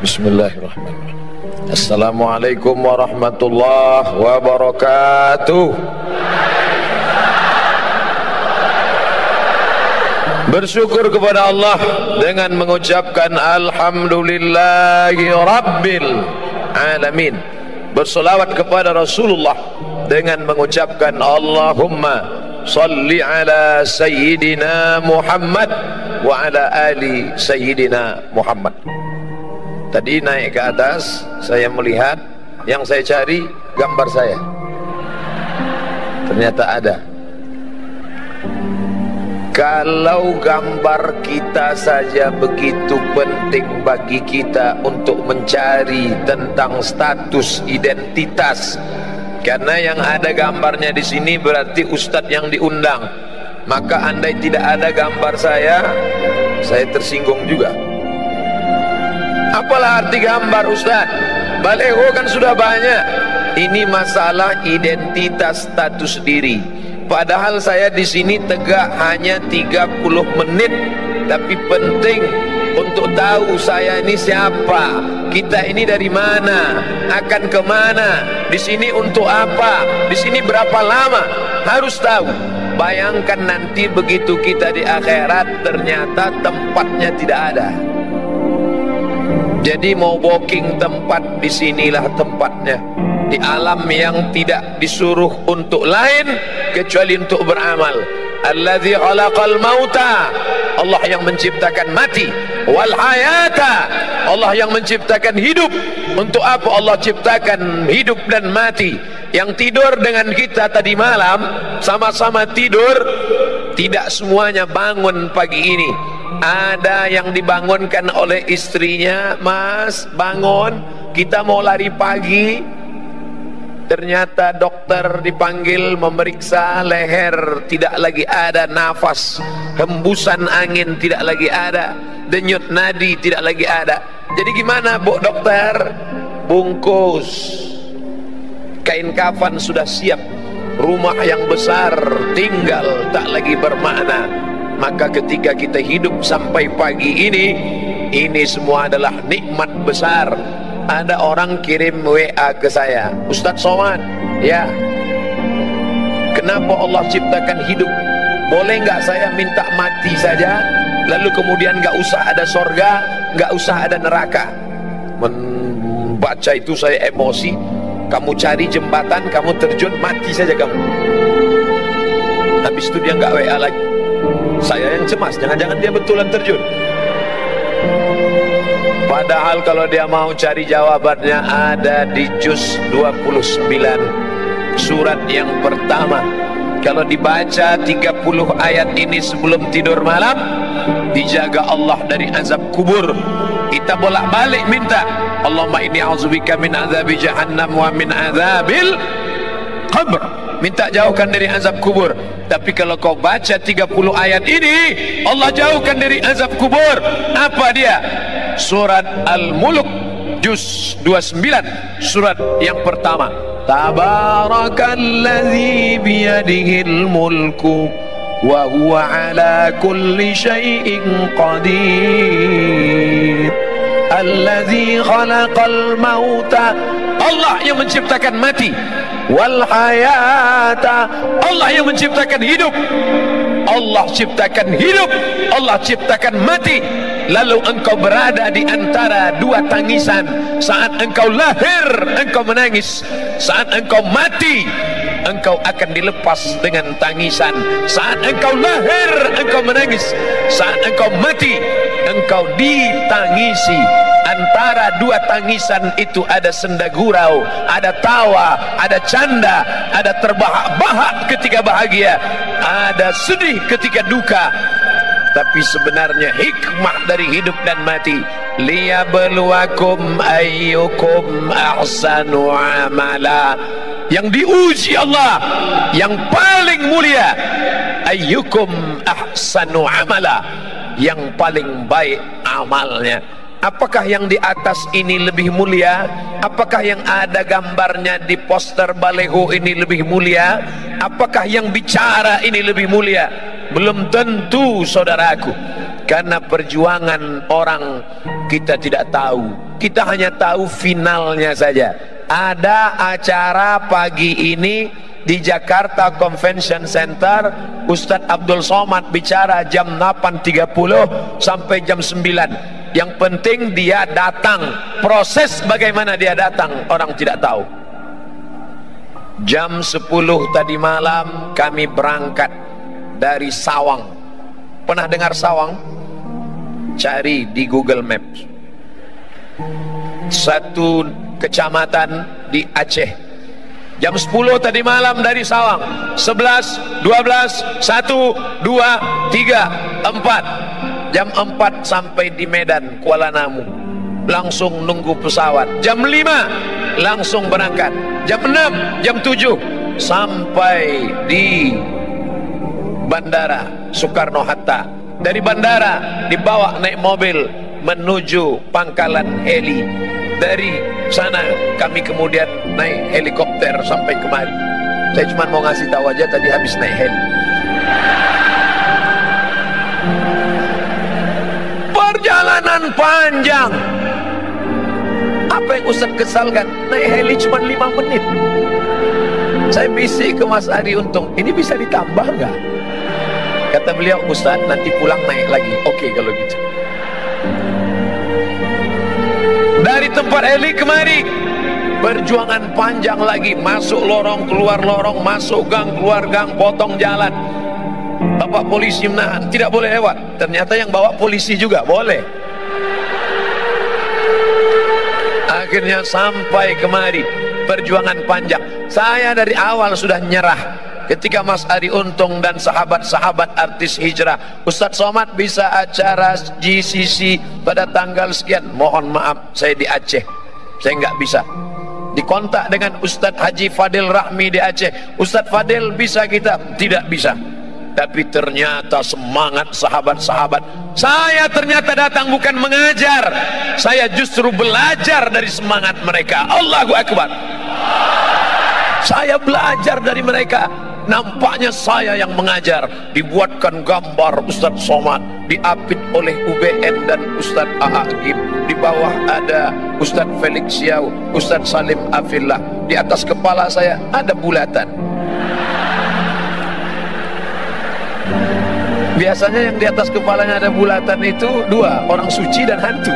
Bismillahirrahmanirrahim. Assalamualaikum warahmatullahi wabarakatuh. Bersyukur kepada Allah dengan mengucapkan alhamdulillahi rabbil alamin. Bersolawat kepada Rasulullah dengan mengucapkan Allahumma salli ala sayyidina Muhammad wa ala ali sayyidina Muhammad. Tadi naik ke atas, saya melihat yang saya cari gambar saya. Ternyata ada. Kalau gambar kita saja begitu penting bagi kita untuk mencari tentang status identitas, karena yang ada gambarnya di sini berarti ustadz yang diundang. Maka andai tidak ada gambar saya tersinggung juga. Apalah arti gambar Ustaz? Baleho kan sudah banyak. Ini masalah identitas status diri. Padahal saya di sini tegak hanya 30 menit, tapi penting untuk tahu saya ini siapa, kita ini dari mana, akan kemana, di sini untuk apa, di sini berapa lama, harus tahu. Bayangkan nanti begitu kita di akhirat ternyata tempatnya tidak ada. Jadi mau booking tempat, disinilah tempatnya. Di alam yang tidak disuruh untuk lain kecuali untuk beramal. Alladzi khalaqal mauta, Allah yang menciptakan mati. Wal hayata, Allah yang menciptakan hidup. Untuk apa Allah ciptakan hidup dan mati? Yang tidur dengan kita tadi malam sama-sama tidur, tidak semuanya bangun pagi ini. Ada yang dibangunkan oleh istrinya, Mas bangun, kita mau lari pagi. Ternyata dokter dipanggil memeriksa leher, tidak lagi ada nafas, hembusan angin tidak lagi ada, denyut nadi tidak lagi ada. Jadi gimana Bu dokter? Bungkus kain kafan sudah siap, rumah yang besar tinggal tak lagi bermakna. Maka ketika kita hidup sampai pagi ini semua adalah nikmat besar. Ada orang kirim WA ke saya, Ustadz Somad, ya, kenapa Allah ciptakan hidup? Boleh nggak saya minta mati saja, lalu kemudian nggak usah ada sorga, nggak usah ada neraka? Membaca itu saya emosi. Kamu cari jembatan, kamu terjun, mati saja kamu. Habis itu dia nggak WA lagi. Saya yang cemas, jangan-jangan dia betulan terjun. Padahal kalau dia mau cari jawabannya ada di juz 29 surat yang pertama. Kalau dibaca 30 ayat ini sebelum tidur malam, dijaga Allah dari azab kubur. Kita bolak-balik minta, Allahumma inni a'udzubika min azabi jahannam wa min azabil qabr. Minta jauhkan dari azab kubur. Tapi kalau kau baca 30 ayat ini, Allah jauhkan dari azab kubur. Apa dia? Surat Al-Mulk juz 29 surat yang pertama. Tabarakalladzi biyadihil mulku wa huwa ala kulli syai'in qadir. Alladzi khalaqal mauta, Allah yang menciptakan mati. Wal hayata, Allah yang menciptakan hidup. Allah ciptakan hidup, Allah ciptakan mati. Lalu engkau berada di antara dua tangisan. Saat engkau lahir, engkau menangis. Saat engkau mati, engkau akan dilepas dengan tangisan. Saat engkau lahir, engkau menangis. Saat engkau mati, engkau ditangisi. Antara dua tangisan itu ada senda gurau, ada tawa, ada canda, ada terbahak-bahak ketika bahagia, ada sedih ketika duka. Tapi sebenarnya hikmah dari hidup dan mati, liyabluwakum ayyukum ahsanu amala. Yang diuji Allah yang paling mulia, ayyukum ahsanu amala, yang paling baik amalnya. Apakah yang di atas ini lebih mulia? Apakah yang ada gambarnya di poster baleho ini lebih mulia? Apakah yang bicara ini lebih mulia? Belum tentu, saudaraku. Karena perjuangan orang kita tidak tahu. Kita hanya tahu finalnya saja. Ada acara pagi ini di Jakarta Convention Center, Ustadz Abdul Somad bicara jam 8.30 sampai jam 9. Yang penting dia datang. Proses bagaimana dia datang orang tidak tahu. Jam 10 tadi malam kami berangkat dari Sawang. Pernah dengar Sawang? Cari di Google Maps. Satu kecamatan di Aceh. Jam 10 tadi malam dari Sawang. 11, 12, 1, 2, 3, 4. Jam 4 sampai di Medan, Kuala Namu. Langsung nunggu pesawat. Jam 5 langsung berangkat. Jam 6, jam 7 sampai di Bandara Soekarno-Hatta. Dari bandara dibawa naik mobil menuju pangkalan heli. Dari sana kami kemudian naik helikopter sampai kemari. Saya cuma mau ngasih tahu aja, tadi habis naik heli. Perjalanan panjang. Apa yang Ustaz kesalkan? Naik heli cuma 5 menit. Saya bisik ke Mas Ari Untung, ini bisa ditambah nggak? Kata beliau, Ustaz nanti pulang naik lagi. Oke kalau gitu. Dari tempat heli kemari, perjuangan panjang lagi. Masuk lorong, keluar lorong, masuk gang, keluar gang, potong jalan. Bapak polisi menahan, tidak boleh lewat. Ternyata yang bawa polisi juga boleh. Akhirnya sampai kemari. Perjuangan panjang. Saya dari awal sudah nyerah. Ketika Mas Ari Untung dan sahabat-sahabat artis hijrah, Ustadz Somad bisa acara GCC pada tanggal sekian, mohon maaf saya di Aceh, saya nggak bisa. Dikontak dengan Ustadz Haji Fadil Rahmi di Aceh, Ustadz Fadil bisa kita? Tidak bisa. Tapi ternyata semangat sahabat-sahabat. Saya ternyata datang bukan mengajar, saya justru belajar dari semangat mereka. Allahu Akbar. Saya belajar dari mereka. Nampaknya saya yang mengajar. Dibuatkan gambar Ustadz Somad, diapit oleh UBN dan Ustadz A'agib. Di bawah ada Ustadz Felix Siau, Ustadz Salim Afillah. Di atas kepala saya ada bulatan. Biasanya yang di atas kepalanya ada bulatan itu dua, orang suci dan hantu.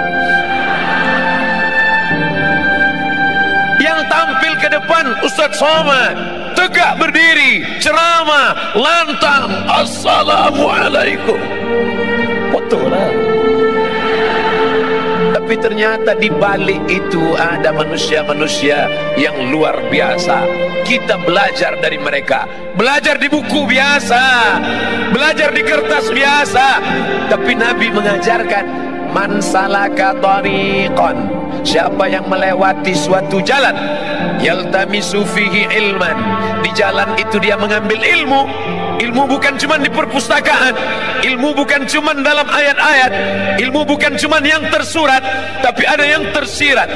Yang tampil ke depan Ustadz Somad, tegak berdiri, ceramah, lantang, assalamualaikum. Foto lah. Tapi ternyata di balik itu ada manusia-manusia yang luar biasa. Kita belajar dari mereka. Belajar di buku biasa, belajar di kertas biasa. Tapi Nabi mengajarkan, man salaka tariqan, siapa yang melewati suatu jalan, yaltamisu fihi ilman, di jalan itu dia mengambil ilmu. Ilmu bukan cuma di perpustakaan, ilmu bukan cuma dalam ayat-ayat, ilmu bukan cuma yang tersurat, tapi ada yang tersirat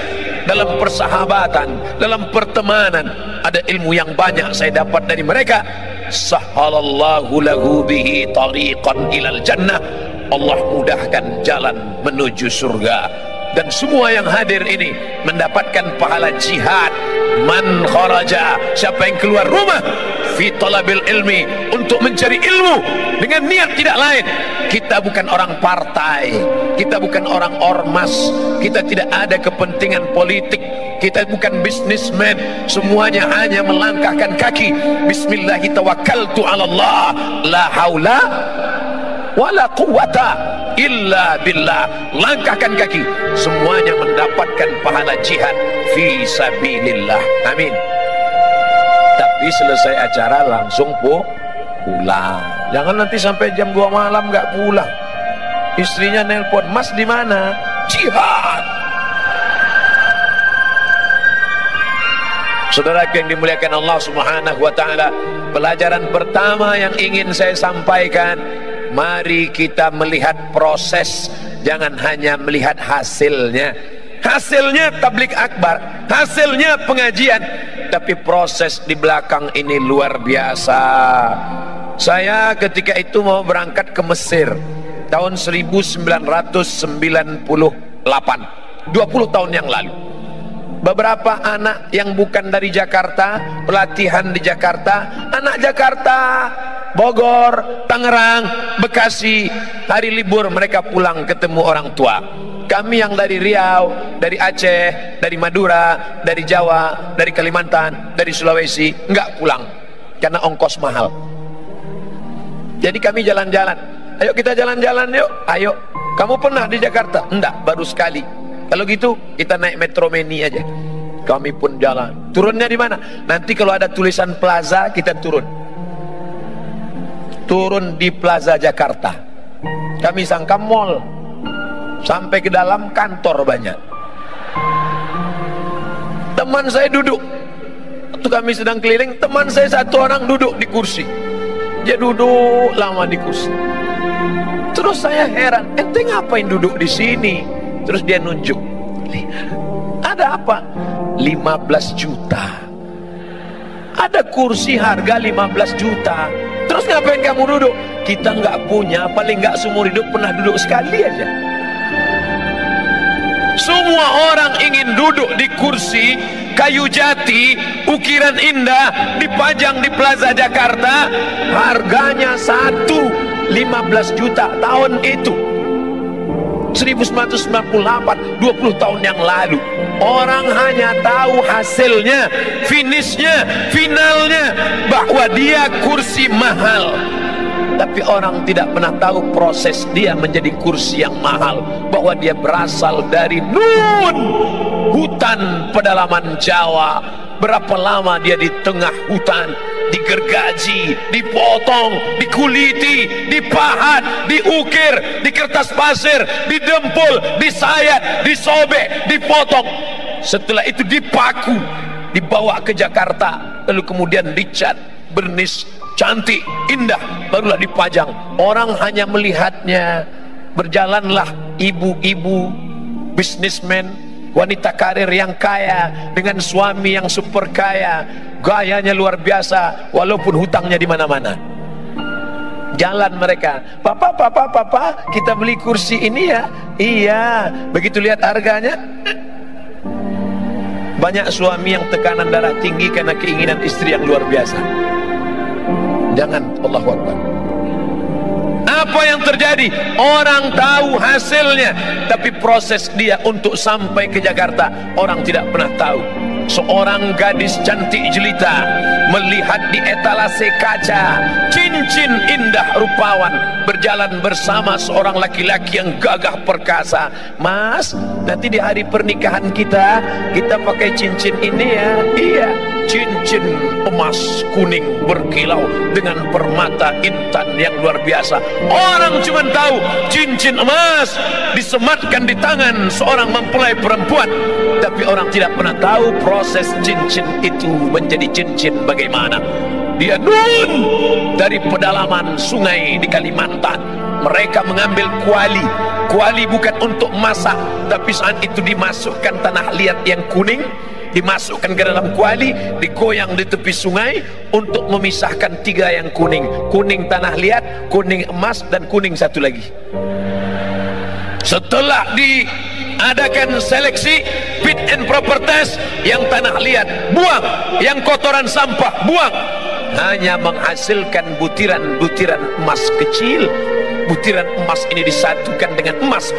dalam persahabatan, dalam pertemanan. Ada ilmu yang banyak saya dapat dari mereka. Sahhalallahu lahu bihi tariqan ilal jannah, Allah mudahkan jalan menuju surga. Dan semua yang hadir ini mendapatkan pahala jihad. Man kharaja, siapa yang keluar rumah fi talabil ilmi, untuk mencari ilmu dengan niat tidak lain. Kita bukan orang partai, kita bukan orang ormas, kita tidak ada kepentingan politik, kita bukan bisnismen. Semuanya hanya melangkahkan kaki, bismillahi tawakkaltu ala Allah, la haula wala quwata illa billah. Langkahkan kaki, semuanya mendapatkan pahala jihad fi sabilillah. Amin. Tapi selesai acara langsung pulang. Jangan nanti sampai jam 2 malam nggak pulang. Istrinya nelpon, Mas di mana? Jihad. Saudara yang dimuliakan Allah Subhanahu wa taala, pelajaran pertama yang ingin saya sampaikan, mari kita melihat proses, jangan hanya melihat hasilnya. Hasilnya tablik akbar, hasilnya pengajian, tapi proses di belakang ini luar biasa. Saya ketika itu mau berangkat ke Mesir tahun 1998, 20 tahun yang lalu. Beberapa anak yang bukan dari Jakarta, pelatihan di Jakarta, anak Jakarta, Bogor, Tangerang, Bekasi, hari libur mereka pulang ketemu orang tua. Kami yang dari Riau, dari Aceh, dari Madura, dari Jawa, dari Kalimantan, dari Sulawesi, enggak pulang karena ongkos mahal. Jadi kami jalan-jalan. Ayo kita jalan-jalan yuk. Ayo. Kamu pernah di Jakarta? Enggak, baru sekali. Kalau gitu kita naik Metro Mini aja. Kami pun jalan. Turunnya di mana? Nanti kalau ada tulisan Plaza kita turun. Turun di Plaza Jakarta. Kami sangka mall. Sampai ke dalam kantor banyak. Teman saya duduk. Waktu kami sedang keliling, teman saya satu orang duduk di kursi. Dia duduk lama di kursi. Terus saya heran, ente ngapain duduk di sini? Terus dia nunjuk. Ada apa? 15 juta. Ada kursi harga 15 juta. Terus ngapain kamu duduk? Kita nggak punya, paling nggak seumur hidup pernah duduk sekali aja. Semua orang ingin duduk di kursi kayu jati, ukiran indah, dipajang di Plaza Jakarta. Harganya 15 juta tahun itu 1998, 20 tahun yang lalu. Orang hanya tahu hasilnya, finishnya, finalnya, bahwa dia kursi mahal. Tapi orang tidak pernah tahu proses dia menjadi kursi yang mahal, bahwa dia berasal dari Nun, hutan pedalaman Jawa. Berapa lama dia di tengah hutan, digergaji, dipotong, dikuliti, dipahat, diukir, di kertas pasir, didempul, disayat, disobek, dipotong. Setelah itu dipaku, dibawa ke Jakarta, lalu kemudian dicat, bernis, cantik, indah, barulah dipajang. Orang hanya melihatnya. Berjalanlah ibu-ibu, bisnismen, wanita karir yang kaya dengan suami yang super kaya, gayanya luar biasa walaupun hutangnya di mana-mana. Jalan mereka, papa, kita beli kursi ini ya. Iya, begitu lihat harganya, banyak suami yang tekanan darah tinggi karena keinginan istri yang luar biasa. Jangan, Allahu Akbar. Apa yang terjadi? Orang tahu hasilnya, tapi proses dia untuk sampai ke Jakarta orang tidak pernah tahu. Seorang gadis cantik jelita melihat di etalase kaca cincin indah rupawan berjalan bersama seorang laki-laki yang gagah perkasa. Mas, nanti di hari pernikahan kita pakai cincin ini ya. Iya, cincin emas kuning berkilau dengan permata intan yang luar biasa. Orang cuma tahu cincin emas disematkan di tangan seorang mempelai perempuan, tapi orang tidak pernah tahu proses cincin itu menjadi cincin bagaimana. Dia Nun dari pedalaman sungai di Kalimantan. Mereka mengambil kuali. Kuali bukan untuk masak, tapi saat itu dimasukkan tanah liat yang kuning, dimasukkan ke dalam kuali, digoyang di tepi sungai untuk memisahkan tiga yang kuning. Kuning tanah liat, kuning emas, dan kuning satu lagi. Setelah diadakan seleksi fit and proper test, yang tanah liat buang, yang kotoran sampah buang, hanya menghasilkan butiran-butiran emas kecil. Butiran emas ini disatukan dengan emas,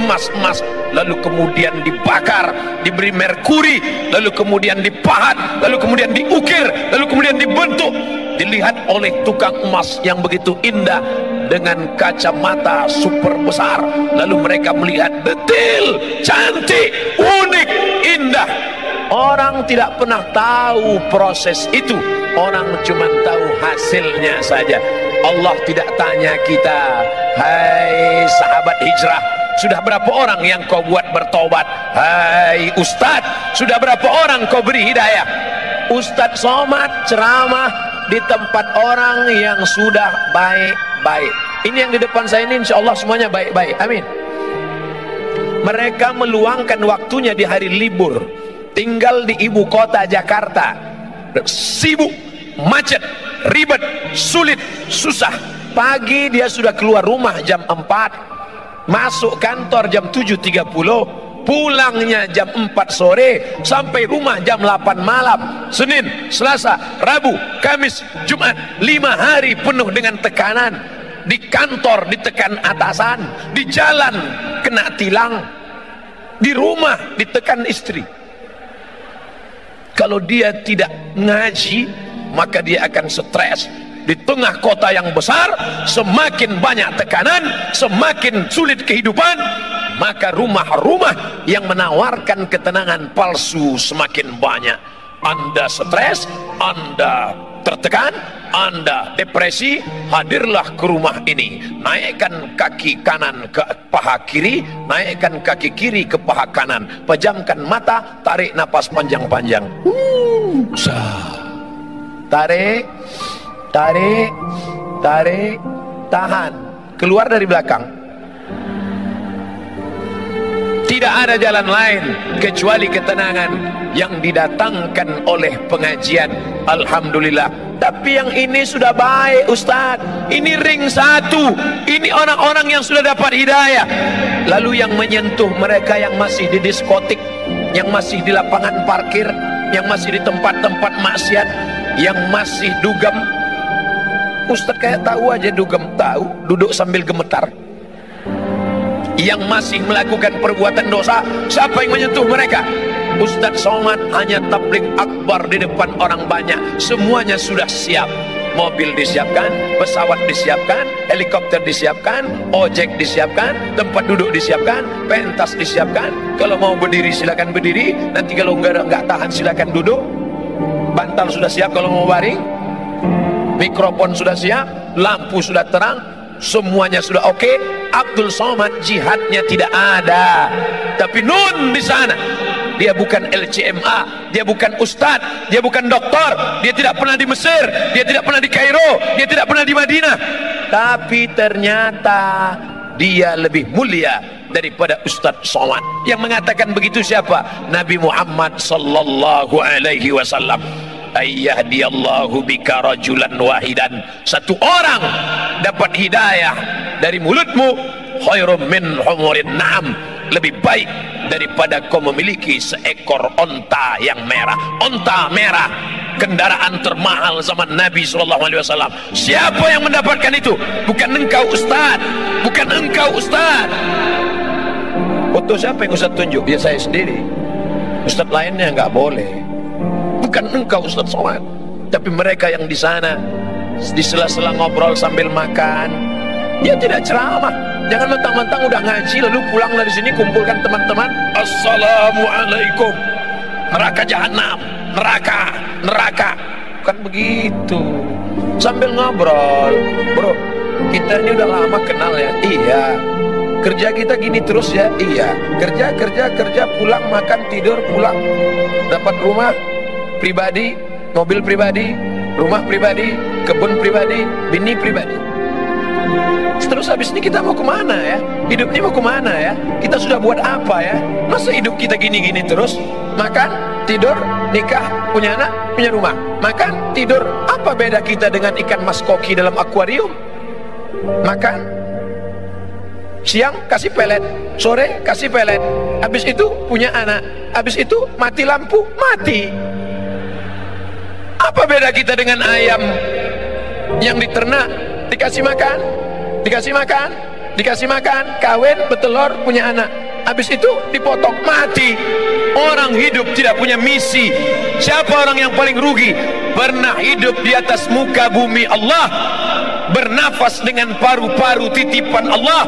lalu kemudian dibakar, diberi merkuri, lalu kemudian dipahat, lalu kemudian diukir, lalu kemudian dibentuk, dilihat oleh tukang emas yang begitu indah dengan kacamata super besar. Lalu mereka melihat detail, cantik, unik, indah. Orang tidak pernah tahu proses itu, orang cuma tahu hasilnya saja. Allah tidak tanya kita, hai sahabat hijrah, sudah berapa orang yang kau buat bertobat? Hai ustadz, sudah berapa orang kau beri hidayah? Ustadz somad ceramah di tempat orang yang sudah baik-baik. Ini yang di depan saya ini insya Allah semuanya baik-baik, amin. Mereka meluangkan waktunya di hari libur, tinggal di ibu kota Jakarta, sibuk, macet, ribet, sulit, susah. Pagi dia sudah keluar rumah jam 4, masuk kantor jam 7.30, pulangnya jam 4 sore, sampai rumah jam 8 malam. Senin, Selasa, Rabu, Kamis, Jumat, 5 hari penuh dengan tekanan. Di kantor ditekan atasan, di jalan kena tilang, di rumah ditekan istri. Kalau dia tidak ngaji, maka dia akan stres. Di tengah kota yang besar, semakin banyak tekanan, semakin sulit kehidupan, maka rumah-rumah yang menawarkan ketenangan palsu semakin banyak. Anda stres, Anda tertekan, Anda depresi, hadirlah ke rumah ini. Naikkan kaki kanan ke paha kiri, naikkan kaki kiri ke paha kanan, pejamkan mata, tarik napas panjang-panjang. Tarik, tarik, tarik, tahan, keluar dari belakang. Tidak ada jalan lain kecuali ketenangan yang didatangkan oleh pengajian. Alhamdulillah. Tapi yang ini sudah baik, Ustaz. Ini ring 1. Ini orang-orang yang sudah dapat hidayah. Lalu yang menyentuh mereka yang masih di diskotik, yang masih di lapangan parkir, yang masih di tempat-tempat maksiat, yang masih dugem. Ustaz kayak tahu aja dugem, tahu, duduk sambil gemetar. Yang masih melakukan perbuatan dosa, siapa yang menyentuh mereka? Ustaz Somad hanya tabligh akbar di depan orang banyak. Semuanya sudah siap. Mobil disiapkan, pesawat disiapkan, helikopter disiapkan, ojek disiapkan, tempat duduk disiapkan, pentas disiapkan. Kalau mau berdiri silakan berdiri, nanti kalau nggak tahan silakan duduk. Bantal sudah siap kalau mau baring, mikrofon sudah siap, lampu sudah terang, semuanya sudah oke. Abdul Somad jihadnya tidak ada, tapi nun di sana. Dia bukan LCMA, dia bukan ustadz, dia bukan doktor, dia tidak pernah di Mesir, dia tidak pernah di Kairo, dia tidak pernah di Madinah. Tapi ternyata dia lebih mulia daripada Ustadz Somad. Yang mengatakan begitu siapa? Nabi Muhammad sallallahu alaihi wasallam. Ayyahdiyallahu bika rajulan wahidan. Satu orang dapat hidayah dari mulutmu, khairum min humurin na'am, lebih baik daripada kau memiliki seekor onta yang merah. Onta merah, kendaraan termahal zaman Nabi SAW. Siapa yang mendapatkan itu? Bukan engkau Ustaz, bukan engkau Ustaz. Foto siapa yang Ustaz tunjuk? Ya saya sendiri. Ustaz lainnya nggak boleh. Bukan engkau Ustaz Somad. Tapi mereka yang di sana, di sela-sela ngobrol sambil makan, dia tidak ceramah. Jangan mentang-mentang udah ngaji lalu pulang dari sini kumpulkan teman-teman, assalamualaikum, neraka jahanam, neraka, neraka. Bukan begitu. Sambil ngobrol, bro, kita ini udah lama kenal ya. Iya. Kerja kita gini terus ya. Iya. Kerja, pulang makan tidur, pulang, dapat rumah pribadi, mobil pribadi, rumah pribadi, kebun pribadi, bini pribadi. Terus habis ini kita mau kemana ya? Hidup ini mau kemana ya? Kita sudah buat apa ya? Masa hidup kita gini-gini terus? Makan, tidur, nikah, punya anak, punya rumah. Makan, tidur. Apa beda kita dengan ikan mas koki dalam akuarium? Makan, siang kasih pelet, sore kasih pelet. Habis itu punya anak. Habis itu mati lampu, mati. Apa beda kita dengan ayam yang diternak, dikasih makan, dikasih makan, dikasih makan, kawin, bertelur, punya anak, habis itu dipotong, mati. Orang hidup tidak punya misi. Siapa orang yang paling rugi? Pernah hidup di atas muka bumi Allah, bernafas dengan paru-paru titipan Allah,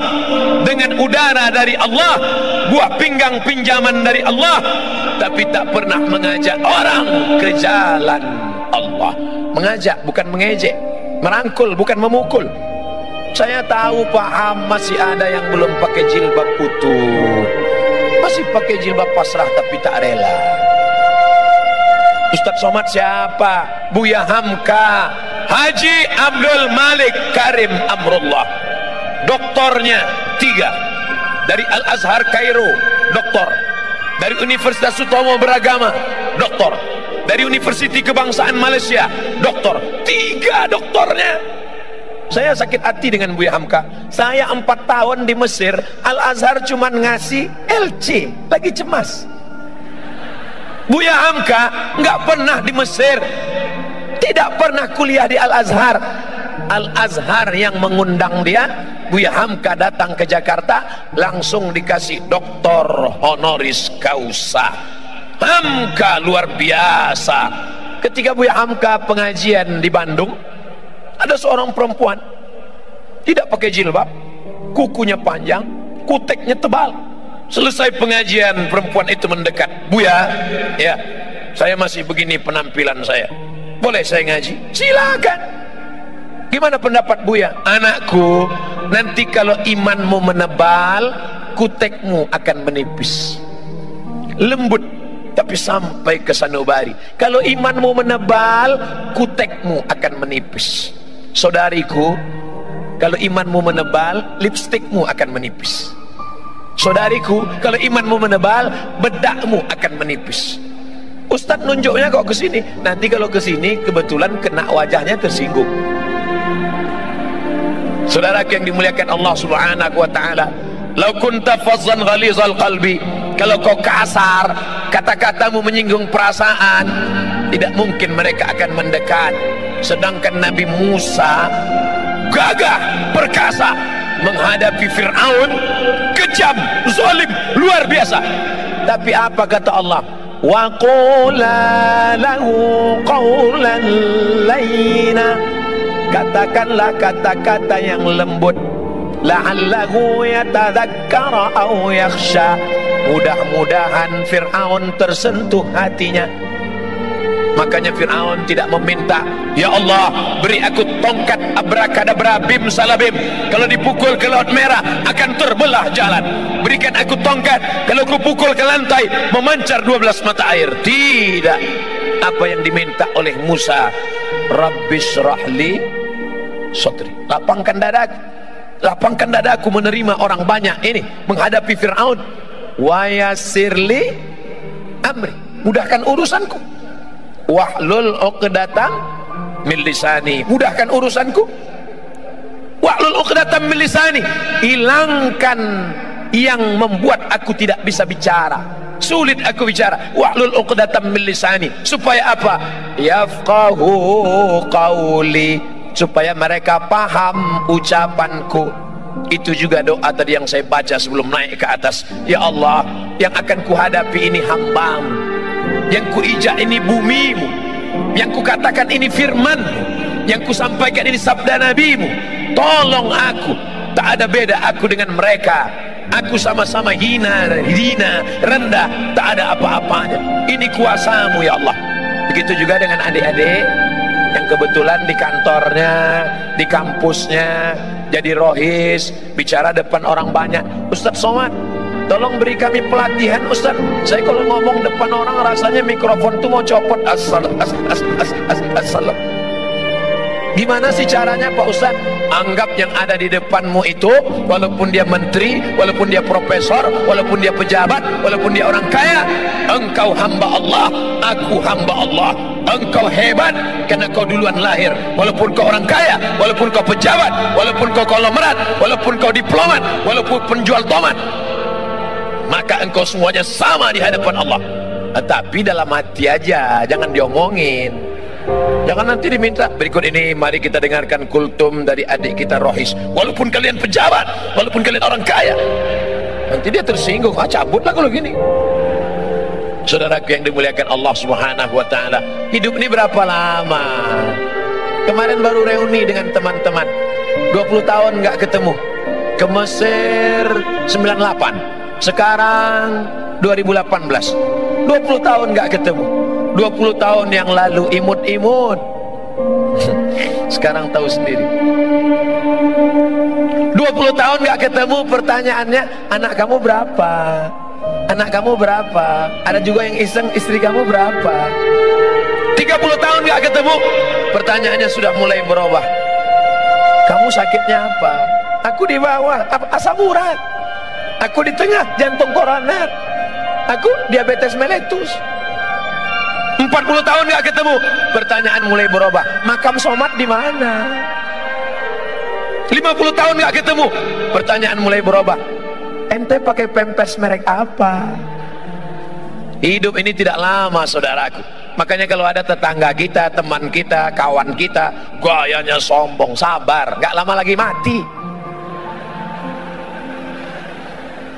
dengan udara dari Allah, buah pinggang pinjaman dari Allah, tapi tak pernah mengajak orang ke jalan Allah. Mengajak bukan mengejek, merangkul bukan memukul. Saya tahu paham masih ada yang belum pakai jilbab utuh, masih pakai jilbab pasrah tapi tak rela. Ustaz Somad siapa? Buya Hamka, Haji Abdul Malik Karim Amrullah. Doktornya 3 dari Al Azhar Kairo, doktor. Dari Universitas Sutomo Beragama, doktor. dari Universiti Kebangsaan Malaysia, doktor, 3 doktornya. Saya sakit hati dengan Buya Hamka. Saya 4 tahun di Mesir, Al-Azhar cuman ngasih LC, lagi cemas. Buya Hamka nggak pernah di Mesir, tidak pernah kuliah di Al-Azhar. Al-Azhar yang mengundang dia. Buya Hamka datang ke Jakarta, langsung dikasih doktor honoris causa. Hamka luar biasa. Ketika Buya Hamka pengajian di Bandung, ada seorang perempuan tidak pakai jilbab, kukunya panjang, kuteknya tebal. Selesai pengajian, perempuan itu mendekat. Buya, ya, saya masih begini penampilan saya, boleh saya ngaji? Silakan. Gimana pendapat Buya? Anakku, nanti kalau imanmu menebal, kutekmu akan menipis. Lembut tapi sampai ke sanubari. Kalau imanmu menebal, kutekmu akan menipis. Saudariku, kalau imanmu menebal, lipstikmu akan menipis. Saudariku, kalau imanmu menebal, bedakmu akan menipis. Ustadz nunjuknya kok ke sini. Nanti kalau ke sini kebetulan kena wajahnya tersinggung. Saudara yang dimuliakan Allah Subhanahu wa taala, "Lau kunta fazzan ghalizal qalbi," kalau kau kasar, kata-katamu menyinggung perasaan, tidak mungkin mereka akan mendekat. Sedangkan Nabi Musa gagah, perkasa menghadapi Fir'aun, kejam, zalim, luar biasa. Tapi apa kata Allah? Wa qula lahu qawlan layyina, katakanlah kata-kata yang lembut, la'allahu yatadzakkara aw yakhsha, mudah-mudahan Fir'aun tersentuh hatinya. Makanya Fir'aun tidak meminta, ya Allah beri aku tongkat abrakadabra bim salabim, kalau dipukul ke laut merah akan terbelah jalan. Berikan aku tongkat, kalau aku pukul ke lantai memancar 12 mata air. Tidak. Apa yang diminta oleh Musa, Rabbis rahli sodri, lapangkan dadaku, lapangkan dadaku menerima orang banyak ini, menghadapi Fir'aun. Wa yassirli amri, mudahkan urusanku. Wahlul uqdatam min lisani, mudahkan urusanku. Wahlul uqdatam min lisani, hilangkan yang membuat aku tidak bisa bicara, sulit aku bicara. Wahlul uqdatam min lisani, supaya apa? Yafqahu qawli, supaya mereka paham ucapanku. Itu juga doa tadi yang saya baca sebelum naik ke atas. Ya Allah, yang akan kuhadapi ini hambamu, yang kuijak ini bumimu, yang kukatakan ini firmanmu, yang kusampaikan ini sabda nabimu. Tolong aku, tak ada beda aku dengan mereka. Aku sama-sama hina, rendah, tak ada apa-apanya. Ini kuasamu ya Allah. Begitu juga dengan adik-adik yang kebetulan di kantornya, di kampusnya jadi rohis, bicara depan orang banyak. Ustadz Somad, tolong beri kami pelatihan Ustadz. Saya kalau ngomong depan orang rasanya mikrofon tuh mau copot. Assalam. Gimana sih caranya Pak Ustadz? Anggap yang ada di depanmu itu, walaupun dia menteri, walaupun dia profesor, walaupun dia pejabat, walaupun dia orang kaya, engkau hamba Allah, aku hamba Allah. Engkau hebat karena kau duluan lahir. Walaupun kau orang kaya, walaupun kau pejabat, walaupun kau konglomerat, walaupun kau diplomat, walaupun penjual tomat, maka engkau semuanya sama di hadapan Allah. Tapi dalam hati aja, jangan diomongin. Jangan nanti diminta. Berikut ini mari kita dengarkan kultum dari adik kita rohis. Walaupun kalian pejabat, walaupun kalian orang kaya, nanti dia tersinggung. Cabutlah kalau gini. Saudaraku yang dimuliakan Allah Subhanahu wa taala, hidup ini berapa lama? Kemarin baru reuni dengan teman-teman, 20 tahun nggak ketemu. Ke Mesir 98, sekarang 2018, 20 tahun nggak ketemu. 20 tahun yang lalu imut-imut, sekarang tahu sendiri. 20 tahun nggak ketemu, pertanyaannya anak kamu berapa? Anak kamu berapa? Ada juga yang iseng, istri kamu berapa? 30 tahun nggak ketemu, pertanyaannya sudah mulai berubah. Kamu sakitnya apa? Aku di bawah, asam urat. Aku di tengah, jantung koroner. Aku diabetes meletus. 40 tahun nggak ketemu, pertanyaan mulai berubah, makam Somad di mana? 50 tahun nggak ketemu, pertanyaan mulai berubah, ente pakai pampers merek apa? Hidup ini tidak lama saudaraku. Makanya kalau ada tetangga kita, teman kita, kawan kita gayanya sombong, sabar, nggak lama lagi mati.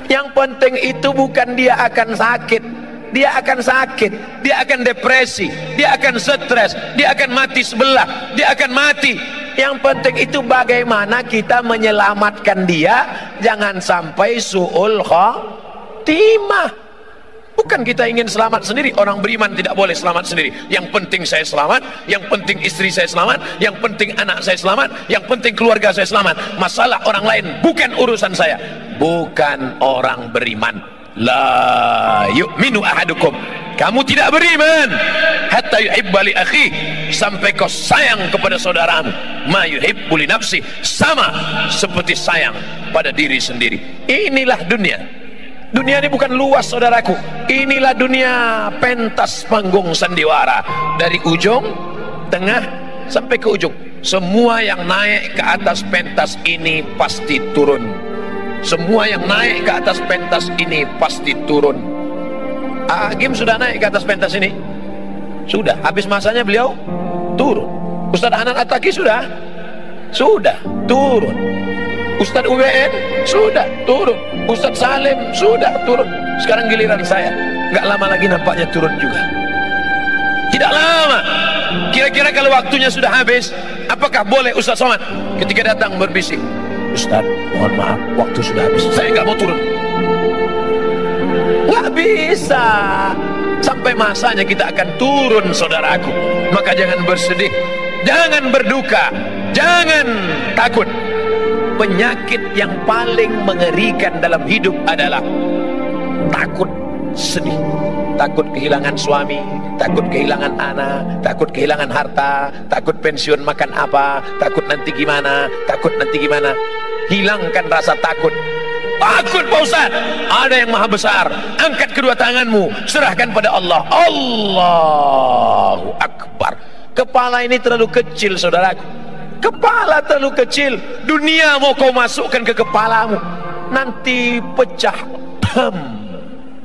Yang penting itu bukan dia akan sakit, dia akan sakit, dia akan depresi, dia akan stres, dia akan mati sebelah, dia akan mati. Yang penting itu bagaimana kita menyelamatkan dia, jangan sampai su'ul khotimah. Bukan kita ingin selamat sendiri. Orang beriman tidak boleh selamat sendiri. Yang penting saya selamat, yang penting istri saya selamat, yang penting anak saya selamat, yang penting keluarga saya selamat. Masalah orang lain bukan urusan saya. Bukan orang beriman. La yu'minu ahadukum, kamu tidak beriman hatta yuhibba li akhi, sampai kau sayang kepada saudaramu ma yuhibbu li nafsi, sama seperti sayang pada diri sendiri. Inilah dunia. Dunia ini bukan luas saudaraku. Inilah dunia pentas panggung sandiwara. Dari ujung, tengah, sampai ke ujung. Semua yang naik ke atas pentas ini pasti turun. Semua yang naik ke atas pentas ini pasti turun. Agim sudah naik ke atas pentas ini? Sudah. Habis masanya beliau turun. Ustaz Hanan Attaqi sudah? Sudah, turun. Ustadz UWN sudah turun, Ustadz Salim sudah turun. Sekarang giliran saya, nggak lama lagi nampaknya turun juga. Tidak lama. Kira-kira kalau waktunya sudah habis, apakah boleh Ustadz Somad ketika datang berbisik, Ustadz mohon maaf waktu sudah habis, saya nggak mau turun? Nggak bisa. Sampai masanya kita akan turun saudaraku. Maka jangan bersedih, jangan berduka, jangan takut. Penyakit yang paling mengerikan dalam hidup adalah takut sedih, takut kehilangan suami, takut kehilangan anak, takut kehilangan harta, takut pensiun makan apa, takut nanti gimana, takut nanti gimana. Hilangkan rasa takut. Takut Pak Ustaz, ada yang maha besar. Angkat kedua tanganmu, serahkan pada Allah. Allahu Akbar. Kepala ini terlalu kecil saudaraku. Kepala terlalu kecil. Dunia mau kau masukkan ke kepalamu, nanti pecah,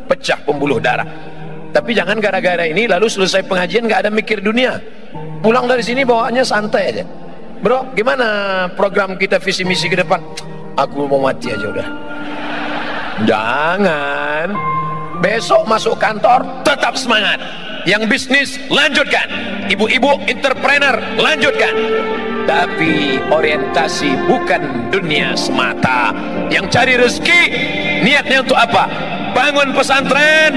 pecah pembuluh darah. Tapi jangan gara-gara ini lalu selesai pengajian gak ada mikir dunia. Pulang dari sini bawaannya santai aja. Bro, gimana program kita visi misi ke depan? Aku mau mati aja udah. Jangan. Besok masuk kantor tetap semangat. Yang bisnis lanjutkan. Ibu-ibu entrepreneur lanjutkan. Tapi orientasi bukan dunia semata. Yang cari rezeki niatnya untuk apa? Bangun pesantren,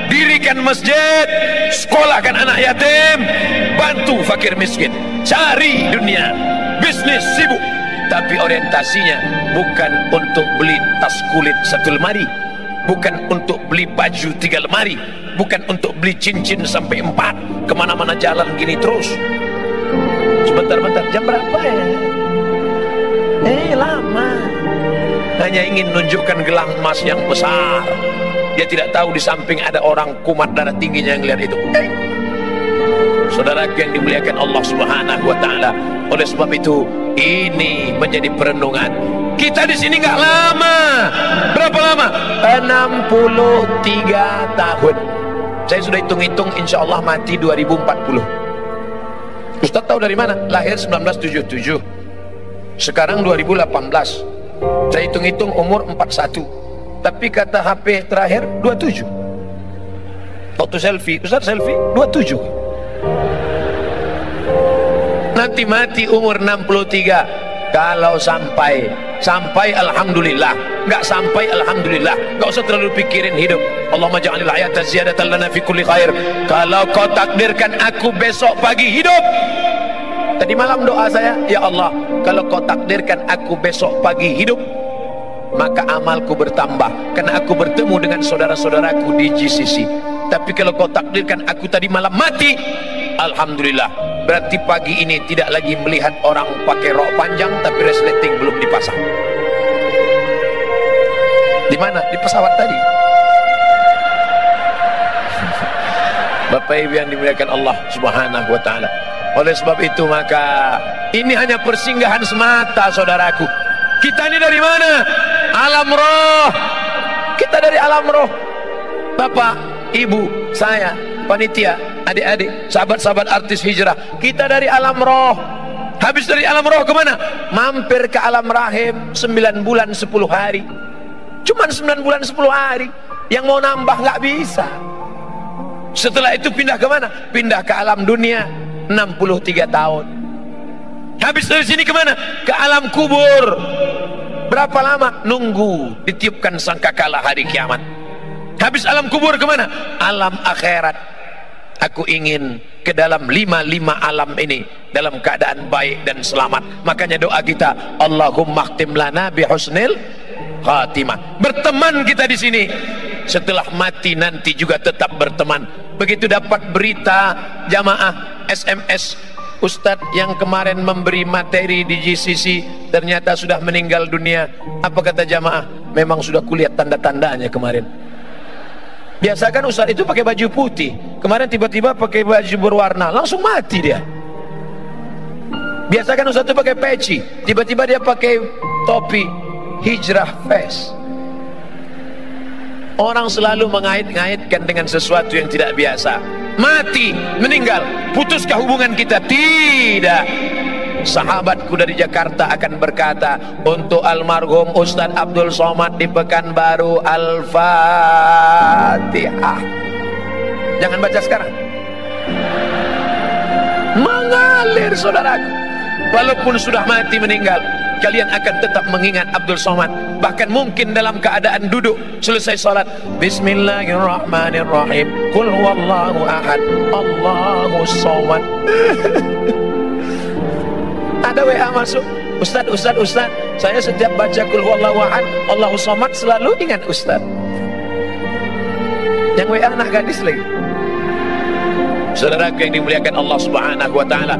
dirikan masjid, sekolahkan anak yatim, bantu fakir miskin. Cari dunia, bisnis sibuk, tapi orientasinya bukan untuk beli tas kulit 1 lemari, bukan untuk beli baju 3 lemari, bukan untuk beli cincin sampai 4, kemana-mana jalan gini terus. Sebentar-bentar, jam berapa ya? Lama. Hanya ingin menunjukkan gelang emas yang besar. Dia tidak tahu di samping ada orang kumat darah tingginya yang lihat itu. Saudara yang dimuliakan Allah Subhanahu wa taala. Oleh sebab itu, ini menjadi perenungan. Kita di sini nggak lama. Berapa lama? 63 tahun. Saya sudah hitung-hitung, insya Allah mati 2040. Ustaz tahu dari mana? Lahir 1977. Sekarang 2018. Saya hitung-hitung umur 41. Tapi kata HP terakhir 27. Waktu selfie, Ustaz selfie 27. Nanti mati umur 63. Kalau sampai alhamdulillah, nggak sampai alhamdulillah, nggak usah terlalu pikirin hidup. Allahumma ja'alil hayata ziyadatan lana fi kulli khair. Kalau kau takdirkan aku besok pagi hidup, tadi malam doa saya, ya Allah, kalau kau takdirkan aku besok pagi hidup, maka amalku bertambah karena aku bertemu dengan saudara-saudaraku di GCC. Tapi kalau kau takdirkan aku tadi malam mati, alhamdulillah, berarti pagi ini tidak lagi melihat orang pakai rok panjang tapi resleting belum dipasang. Di mana? Di pesawat tadi. Bapak Ibu yang dimuliakan Allah Subhanahu wa taala. Oleh sebab itu maka ini hanya persinggahan semata, saudaraku. Kita ini dari mana? Alam roh. Kita dari alam roh. Bapak, Ibu, saya, panitia, adik-adik, sahabat-sahabat artis hijrah, kita dari alam roh. Habis dari alam roh kemana? Mampir ke alam rahim 9 bulan 10 hari. Cuman 9 bulan 10 hari. Yang mau nambah nggak bisa. Setelah itu pindah ke mana? Pindah ke alam dunia 63 tahun. Habis dari sini kemana? Ke alam kubur. Berapa lama? Nunggu ditiupkan sangkakala hari kiamat. Habis alam kubur kemana? Alam akhirat. Aku ingin ke dalam 5 alam ini dalam keadaan baik dan selamat. Makanya doa kita, Allahumma khtim lana bi husnil khatimah. Berteman kita di sini. Setelah mati nanti juga tetap berteman. Begitu dapat berita jamaah SMS, Ustadz yang kemarin memberi materi di GCC ternyata sudah meninggal dunia. Apa kata jamaah? Memang sudah kulihat tanda-tandanya kemarin. Biasa kan Ustadz itu pakai baju putih, kemarin tiba-tiba pakai baju berwarna, langsung mati dia. Biasa kan Ustadz itu pakai peci, tiba-tiba dia pakai topi hijrah face. Orang selalu mengait-ngaitkan dengan sesuatu yang tidak biasa. Mati, meninggal, putuskah hubungan kita? Tidak. Sahabatku dari Jakarta akan berkata untuk almarhum Ustadz Abdul Somad di Pekanbaru, Al-Fatihah. Jangan baca sekarang. Mengalir, saudaraku. Walaupun sudah mati meninggal, kalian akan tetap mengingat Abdul Somad. Bahkan mungkin dalam keadaan duduk selesai salat, Bismillahirrahmanirrahim, Qul huwallahu ahad, Allahus somad. Ada WA masuk, Ustaz, saya setiap baca Qul huwallahu ahad, Allahus somad selalu ingat Ustaz. Yang WA anak gadis lagi. Saudaraku yang dimuliakan Allah Subhanahu wa taala.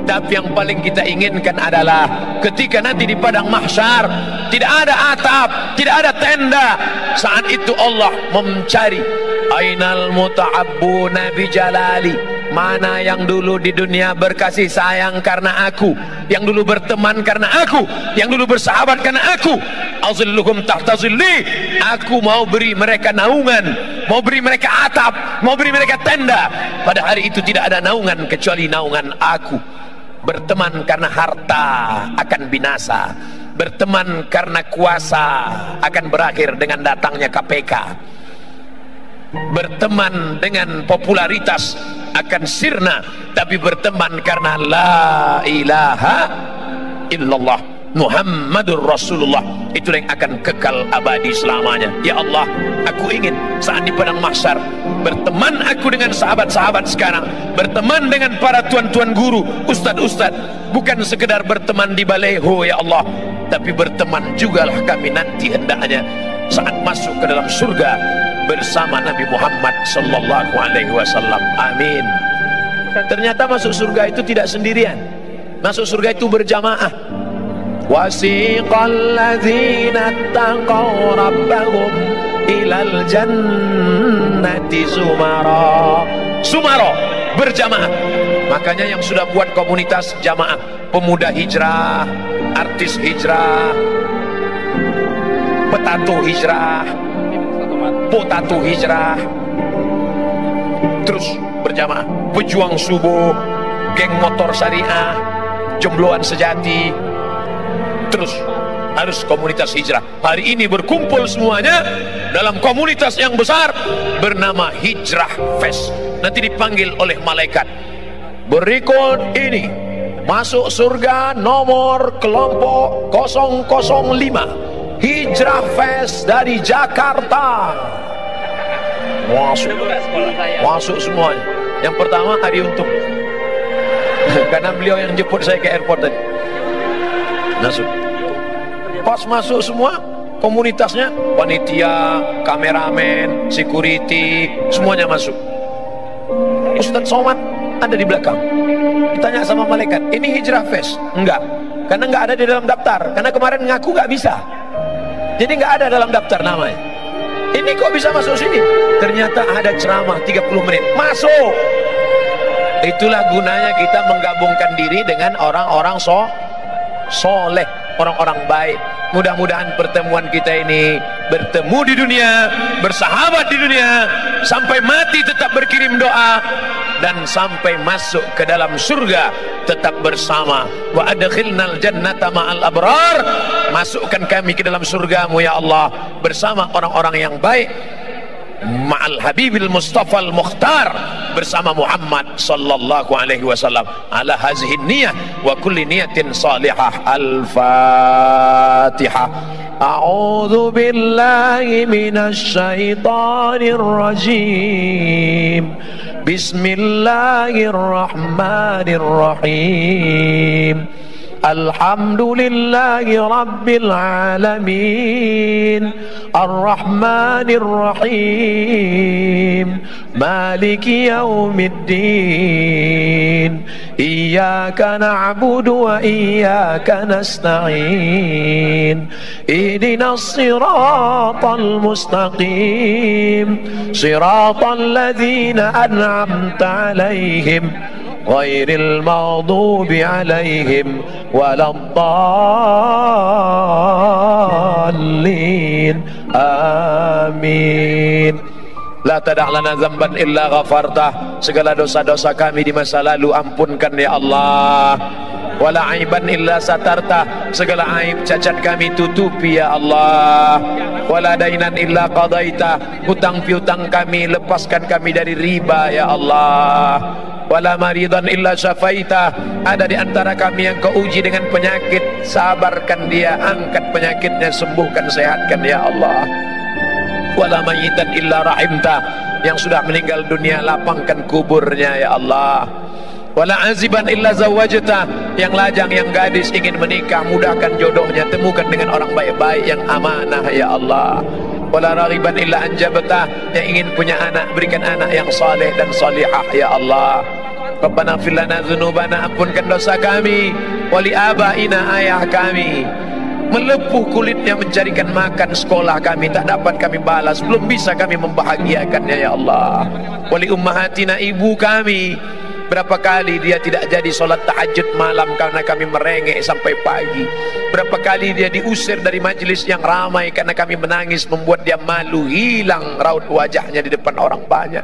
Tapi yang paling kita inginkan adalah ketika nanti di padang mahsyar tidak ada atap, tidak ada tenda. Saat itu Allah mencari, ainal muta'abbuna bi jalali. Mana yang dulu di dunia berkasih sayang karena aku, yang dulu berteman karena aku, yang dulu bersahabat karena aku. Azilluhum tahta zilli. Aku mau beri mereka naungan, mau beri mereka atap, mau beri mereka tenda. Pada hari itu tidak ada naungan kecuali naungan aku. Berteman karena harta akan binasa, berteman karena kuasa akan berakhir dengan datangnya KPK, berteman dengan popularitas akan sirna, tapi berteman karena la ilaha illallah Muhammadur Rasulullah, itulah yang akan kekal abadi selamanya. Ya Allah, aku ingin saat di padang mahsyar berteman aku dengan sahabat-sahabat sekarang, berteman dengan para tuan-tuan guru, ustad-ustad, bukan sekedar berteman di baleho ya Allah, tapi berteman jugalah kami nanti hendaknya saat masuk ke dalam surga bersama Nabi Muhammad sallallahu alaihi wasallam. Amin. Ternyata masuk surga itu tidak sendirian. Masuk surga itu berjamaah. Wasiqal ladzina taqaw rabbahum ilal jannati zumara. Sumara, berjamaah. Makanya yang sudah buat komunitas jamaah, pemuda hijrah, artis hijrah, petato hijrah, potato hijrah, terus berjamaah, pejuang subuh, geng motor syariah, jombloan sejati, terus harus komunitas hijrah. Hari ini berkumpul semuanya dalam komunitas yang besar bernama Hijrah Fest. Nanti dipanggil oleh malaikat. Berikut ini masuk surga nomor kelompok 005 Hijrah Fest dari Jakarta. Masuk semuanya. Yang pertama Adi Untung, karena beliau yang jemput saya ke airport tadi. Masuk. Pas masuk semua komunitasnya, panitia, kameramen, security, semuanya masuk. Ustadz Somad ada di belakang. Ditanya sama malaikat, ini Hijrah Fest? Enggak, karena enggak ada di dalam daftar. Karena kemarin ngaku enggak bisa, jadi enggak ada dalam daftar namanya. Ini kok bisa masuk sini? Ternyata ada ceramah 30 menit. Masuk. Itulah gunanya kita menggabungkan diri dengan orang-orang soleh, orang-orang baik. Mudah-mudahan pertemuan kita ini bertemu di dunia, bersahabat di dunia, sampai mati tetap berkirim doa, dan sampai masuk ke dalam surga tetap bersama. Wa adkhilnal jannata ma'al abrar, masukkan kami ke dalam surgamu ya Allah bersama orang-orang yang baik, ma'al habibil mustafa al-mukhtar, bersama Muhammad sallallahu alaihi wasallam. Ala hazihi niyah wa kulli niyatin salihah. Al-Fatihah. A'udzu billahi minasy syaithanir rajim. Bismillahirrahmanirrahim. Alhamdulillahi rabbil alamin, arrahmanir rahim, maliki yaumiddin, iyyaka na'budu wa iyyaka nasta'in, ihdinas siratal mustaqim, siratal ladzina an'amta 'alaihim ghairil maghdubi 'alaihim waladdallin. Amin. La tada' lana dzamban illa ghafartah, segala dosa-dosa kami di masa lalu ampunkan ya Allah. Wala aiban illa satarta, segala aib cacat kami tutupi ya Allah. Wala dainan illa qadaita, hutang piutang kami lepaskan kami dari riba ya Allah. Wala maridan illa syafaita, ada di antara kami yang kau uji dengan penyakit, sabarkan dia, angkat penyakitnya, sembuhkan, sehatkan ya Allah. Wala mayitan illa rahimta, yang sudah meninggal dunia lapangkan kuburnya ya Allah. Wala aziban illa zawajta, yang lajang, yang gadis ingin menikah, mudahkan jodohnya, temukan dengan orang baik-baik yang amanah ya Allah. Wala raghiban illa anjabta, yang ingin punya anak, berikan anak yang saleh dan salihah ya Allah. Rabbana ighfir lana dzunubana, ampunkan dosa kami, wali abaina, ayah kami melepuh kulitnya mencarikan makan sekolah kami, tak dapat kami balas, belum bisa kami membahagiakannya ya Allah. Wali ummahatina, ibu kami, berapa kali dia tidak jadi solat tahajud malam karena kami merengek sampai pagi. Berapa kali dia diusir dari majelis yang ramai karena kami menangis, membuat dia malu, hilang raut wajahnya di depan orang banyak.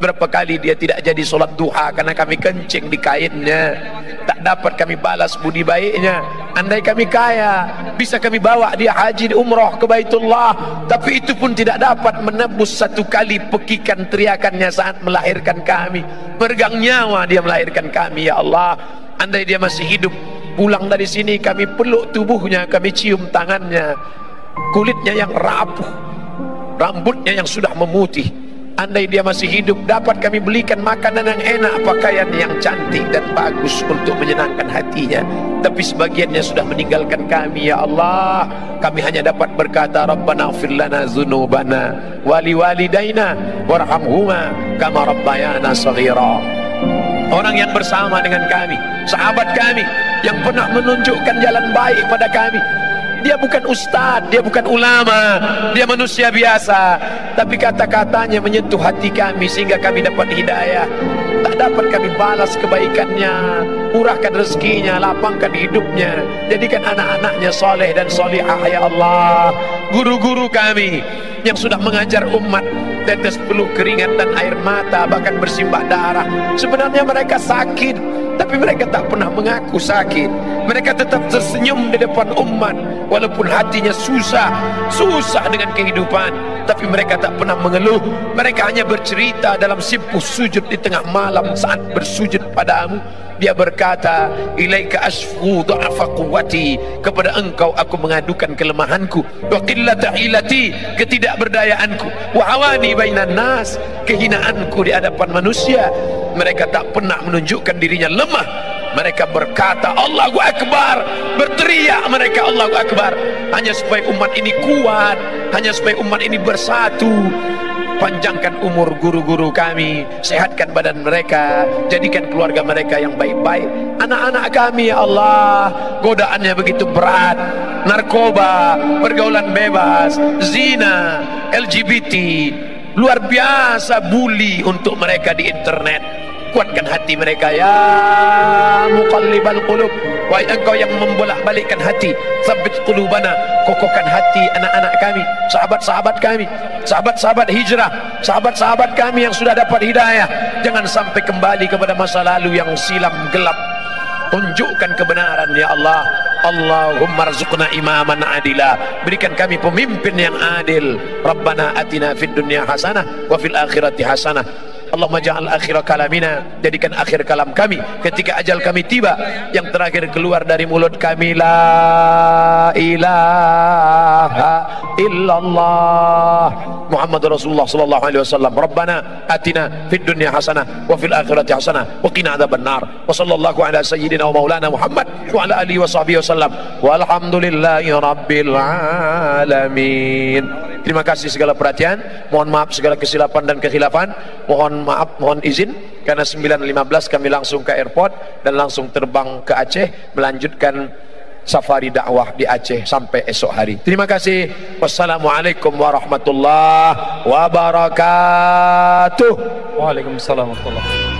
Berapa kali dia tidak jadi solat duha karena kami kencing di kainnya, tak dapat kami balas budi baiknya. Andai kami kaya, bisa kami bawa dia haji di umrah ke Baitullah, tapi itu pun tidak dapat menebus satu kali pekikan teriakannya saat melahirkan kami. Peregang nyawa dia melahirkan kami ya Allah. Andai dia masih hidup, pulang dari sini kami peluk tubuhnya, kami cium tangannya, kulitnya yang rapuh, rambutnya yang sudah memutih. Andai dia masih hidup, dapat kami belikan makanan yang enak, pakaian yang cantik dan bagus untuk menyenangkan hatinya. Tapi sebagiannya sudah meninggalkan kami ya Allah. Kami hanya dapat berkata, Rabbana ighfir lana dzunubana wali walidaina warhamhuma kama rabbayana shaghira. Orang yang bersama dengan kami, sahabat kami yang pernah menunjukkan jalan baik pada kami, dia bukan ustaz, dia bukan ulama, dia manusia biasa, tapi kata-katanya menyentuh hati kami sehingga kami dapat hidayah. Tak dapat kami balas kebaikannya, murahkan rezekinya, lapangkan hidupnya, jadikan anak-anaknya soleh dan solihah ya Allah. Guru-guru kami yang sudah mengajar umat, tetes peluh keringat dan air mata, bahkan bersimbah darah, sebenarnya mereka sakit, tapi mereka tak pernah mengaku sakit. Mereka tetap tersenyum di depan umat walaupun hatinya susah dengan kehidupan, tapi mereka tak pernah mengeluh. Mereka hanya bercerita dalam simpuh sujud di tengah malam saat bersujud padamu. Dia berkata, ilaika asfu dha'fa quwwati, kepada engkau aku mengadukan kelemahanku, wa qillata hilati, ketidakberdayaanku, wa hawani bainan nas, kehinaanku di hadapan manusia. Mereka tak pernah menunjukkan dirinya lemah. Mereka berkata Allahu Akbar, berteriak mereka Allahu Akbar, hanya supaya umat ini kuat, hanya supaya umat ini bersatu. Panjangkan umur guru-guru kami, sehatkan badan mereka, jadikan keluarga mereka yang baik-baik. Anak-anak kami ya Allah, godaannya begitu berat, narkoba, pergaulan bebas, zina, LGBT, luar biasa bully untuk mereka di internet. Kuatkan hati mereka ya muqallibal qulub, wahai engkau yang membolak-balikkan hati, tsabbit qulubana, kokohkan hati anak-anak kami, sahabat-sahabat kami, sahabat-sahabat hijrah, sahabat-sahabat kami yang sudah dapat hidayah, jangan sampai kembali kepada masa lalu yang silam gelap. Tunjukkan kebenaran ya Allah. Allahumma rzuqna imaman adila, berikan kami pemimpin yang adil. Rabbana atina fid dunya hasanah wa fil akhirati hasanah. Allahumma ja'al akhir kalamina, jadikan akhir kalam kami ketika ajal kami tiba, yang terakhir keluar dari mulut kami la ilaha illallah Muhammadur Rasulullah sallallahu alaihi wasallam. Rabbana atina fid dunya hasanah wa fil akhirati hasanah wa qina adzabannar. Wa sallallahu ala sayyidina wa maulana Muhammad wa ala alihi wa sahbihi wasallam. Walhamdulillahi rabbil alamin. Terima kasih segala perhatian, mohon maaf segala kesilapan dan kekhilafan, mohon maaf, mohon izin karena 9.15 kami langsung ke airport dan langsung terbang ke Aceh melanjutkan safari dakwah di Aceh sampai esok hari. Terima kasih. Wassalamualaikum warahmatullahi wabarakatuh. Waalaikumsalam warahmatullahi wabarakatuh.